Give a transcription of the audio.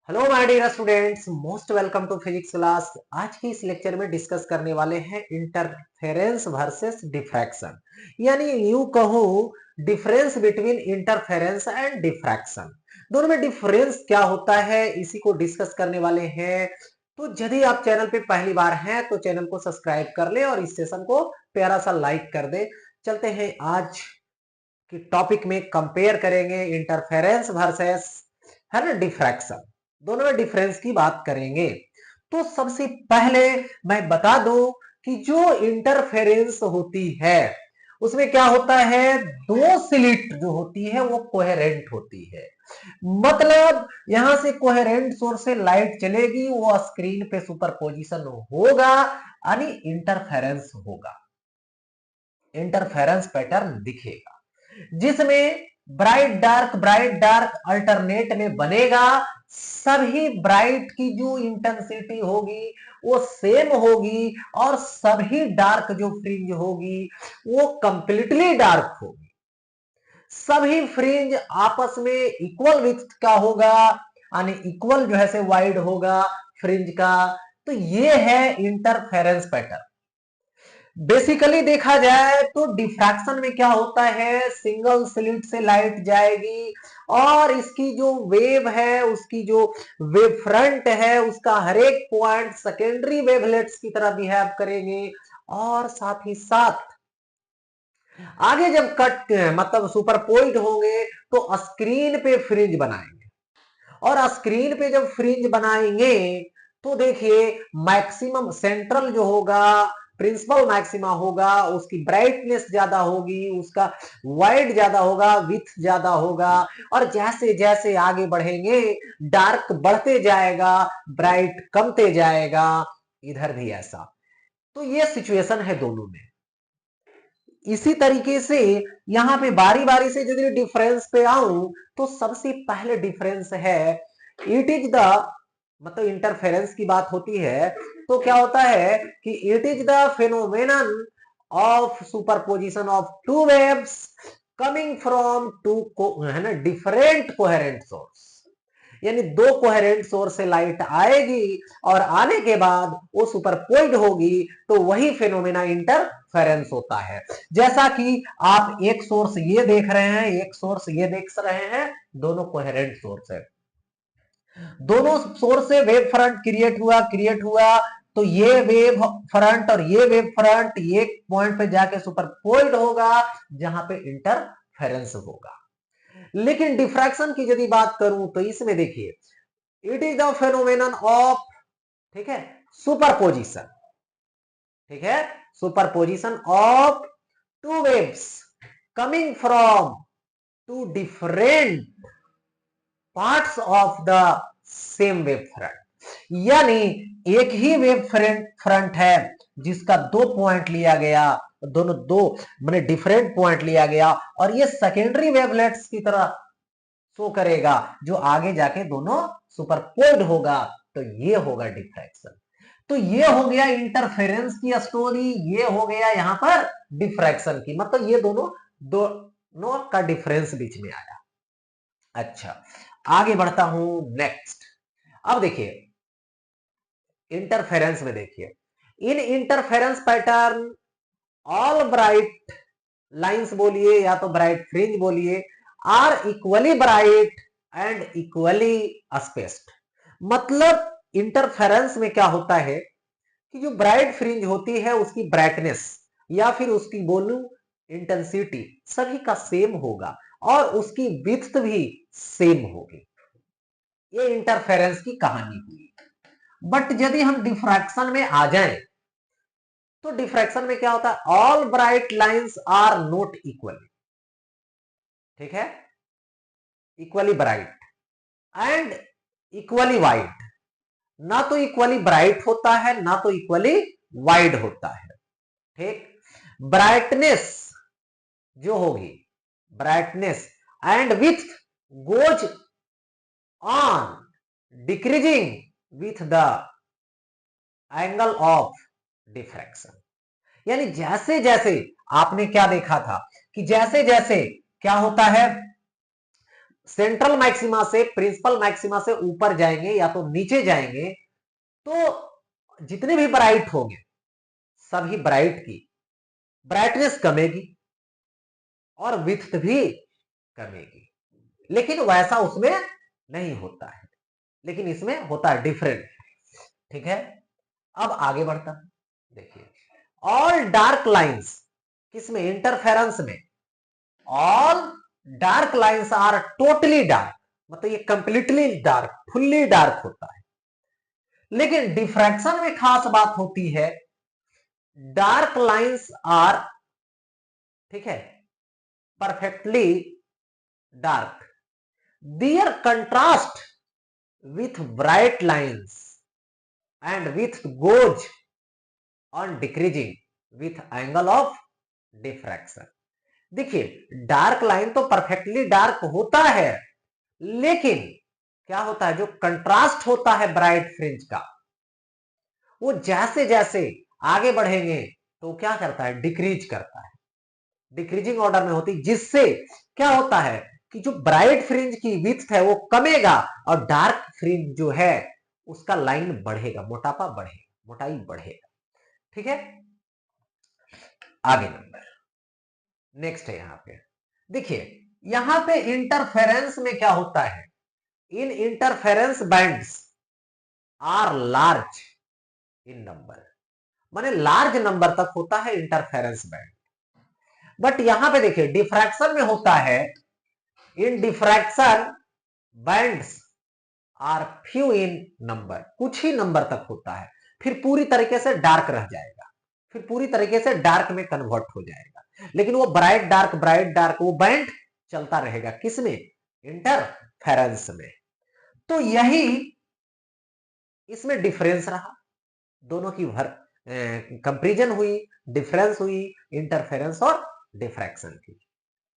Hello my dear students, most welcome to physics class. आज की इस लेक्चर में डिस्कस करने वाले हैं इंटरफेरेंस वर्सेस डिफ्रैक्शन, यानी यूं कहूं difference between interference and diffraction. दोनों में डिफरेंस क्या होता है इसी को डिस्कस करने वाले हैं। तो यदि आप चैनल पे पहली बार हैं तो चैनल को सब्सक्राइब कर ले और इस सेशन को प्यारा सा लाइक कर दे। चलते हैं आज की टॉपिक में, कंपेयर करेंगे इंटरफेरेंस वर्सेस है ना डिफ्रैक्शन। दोनों में डिफरेंस की बात करेंगे। तो सबसे पहले मैं बता दूं कि जो इंटरफेरेंस होती है उसमें क्या होता है, दो स्लिट जो होती है वो कोहेरेंट होती है। मतलब यहां से कोहेरेंट सोर्स से लाइट चलेगी, वो स्क्रीन पे सुपरपोजिशन होगा, यानी इंटरफेरेंस होगा, इंटरफेरेंस पैटर्न दिखेगा जिसमें ब्राइट डार्क अल्टरनेट में बनेगा। सभी ब्राइट की जो इंटेंसिटी होगी वो सेम होगी और सभी डार्क जो फ्रिंज होगी वो कंप्लीटली डार्क होगी। सभी फ्रिंज आपस में इक्वल विड्थ का होगा, यानी इक्वल जो है से वाइड होगा फ्रिंज का। तो ये है इंटरफेरेंस पैटर्न। बेसिकली देखा जाए तो डिफ्रैक्शन में क्या होता है, सिंगल स्लिट से लाइट जाएगी और इसकी जो वेव है, उसकी जो वेव फ्रंट है, उसका हर एक पॉइंट सेकेंडरी वेवलेट्स की तरह बिहेव करेंगे। और साथ ही साथ आगे जब कट मतलब सुपरपोज्ड होंगे तो स्क्रीन पे फ्रिंज बनाएंगे, और स्क्रीन पे जब फ्रिंज बनाएंगे तो देखिए मैक्सिमम सेंट्रल जो होगा, प्रिंसिपल मैक्सिमा होगा, उसकी ब्राइटनेस ज्यादा होगी, उसका वाइड ज्यादा होगा, विथ ज्यादा होगा। और जैसे जैसे आगे बढ़ेंगे डार्क बढ़ते जाएगा, ब्राइट कमते जाएगा। इधर भी ऐसा। तो ये सिचुएशन है दोनों में। इसी तरीके से यहां पे बारी बारी से यदि डिफरेंस पे आऊं तो सबसे पहले डिफरेंस है, इट इज द मतलब इंटरफेरेंस की बात होती है तो क्या होता है कि it is the phenomenon of superposition of two waves coming from two है ना डिफरेंट कोहेरेंट सोर्स। यानी दो कोहेरेंट सोर्स से लाइट आएगी और आने के बाद वो सुपरपोज्ड होगी, तो वही फेनोमेना इंटरफेरेंस होता है। जैसा कि आप एक सोर्स ये देख रहे हैं, एक सोर्स ये देख रहे हैं, दोनों कोहेरेंट सोर्स है। दोनों सोर्स से वेव फ्रंट क्रिएट हुआ तो ये वेव फ्रंट और ये वेव फ्रंट एक पॉइंट पे जाके सुपरपोज्ड होगा जहां पे इंटरफेरेंस होगा। लेकिन डिफ्रैक्शन की यदि बात करूं तो इसमें देखिए, it is the phenomenon of, ठीक है, सुपरपोजिशन, ठीक है, superposition of two waves coming from two different parts of the same wave front. यानी एक ही वेव फ्रंट है जिसका दो पॉइंट लिया गया, दोनों दो मैंने डिफरेंट पॉइंट लिया गया, और ये सेकेंडरी वेवलेट्स की तरह शो करेगा जो आगे जाके दोनों सुपरपोज्ड होगा। तो ये होगा डिफ्रैक्शन। तो ये हो गया इंटरफेरेंस की स्टोरी, ये हो गया यहां पर डिफ्रैक्शन की, मतलब ये दोनों का डिफरेंस बीच में आया। अच्छा, आगे बढ़ता हूं नेक्स्ट। अब देखिए इंटरफेरेंस में, देखिए in interference pattern all bright lines बोलिए या तो ब्राइट फ्रिंज बोलिए, are equally bright and equally spaced. मतलब इंटरफेरेंस में क्या होता है कि जो ब्राइट फ्रिंज होती है उसकी ब्राइटनेस या फिर उसकी बोलूं इंटेंसिटी सभी का सेम होगा और उसकी विड्थ भी सेम होगी। ये इंटरफेरेंस की कहानी हुई। बट यदि हम डिफ्रैक्शन में आ जाएं तो डिफ्रैक्शन में क्या होता है, all bright lines are not equal, ठीक है, equally bright and equally wide. ना तो इक्वली ब्राइट होता है ना तो इक्वली वाइड होता है, ठीक। ब्राइटनेस जो होगी, brightness and with goes on decreasing with the angle of diffraction. यानी जैसे जैसे आपने क्या देखा था कि जैसे जैसे क्या होता है, सेंट्रल मैक्सिमा से प्रिंसिपल मैक्सिमा से ऊपर जाएंगे या तो नीचे जाएंगे तो जितने भी ब्राइट होंगे सभी ब्राइट की ब्राइटनेस कमेगी और विड्थ भी कमेगी, लेकिन वैसा उसमें नहीं होता है, लेकिन इसमें होता है डिफरेंट। ठीक है, अब आगे बढ़ता देखिए, ऑल डार्क लाइंस किसमें, इंटरफेरेंस में, all dark lines are totally dark, मतलब ये कंप्लीटली डार्क, फुल्ली डार्क होता है। लेकिन डिफ्रैक्शन में खास बात होती है, डार्क लाइंस आर, ठीक है, perfectly dark, their contrast with bright lines and width goes on decreasing with angle of diffraction। देखिए डार्क लाइन तो परफेक्टली डार्क होता है, लेकिन क्या होता है, जो कंट्रास्ट होता है ब्राइट फ्रिंज का, वो जैसे जैसे आगे बढ़ेंगे तो क्या करता है, डिक्रीज करता है, डिक्रीजिंग ऑर्डर में होती, जिससे क्या होता है कि जो ब्राइट फ्रिंज की विड्थ है वो कमेगा और डार्क फ्रिंज जो है उसका लाइन बढ़ेगा, मोटापा बढ़ेगा, मोटाई बढ़ेगा। ठीक है, आगे नंबर नेक्स्ट है, यहां पे देखिए, यहां पे इंटरफेरेंस में क्या होता है, in interference bands are large in number, माने लार्ज नंबर तक होता है इंटरफेरेंस बैंड। बट यहां पे देखिए डिफ्रैक्शन में होता है, in diffraction bands are few in number, कुछ ही नंबर तक होता है, फिर पूरी तरीके से डार्क रह जाएगा, फिर पूरी तरीके से डार्क में कन्वर्ट हो जाएगा, लेकिन वो ब्राइट डार्क वो बैंड चलता रहेगा, किसमें, इंटरफेरेंस में। तो यही इसमें डिफरेंस रहा, दोनों की कंपैरिजन हुई, डिफरेंस हुई इंटरफेरेंस और डिफ्रैक्शन की।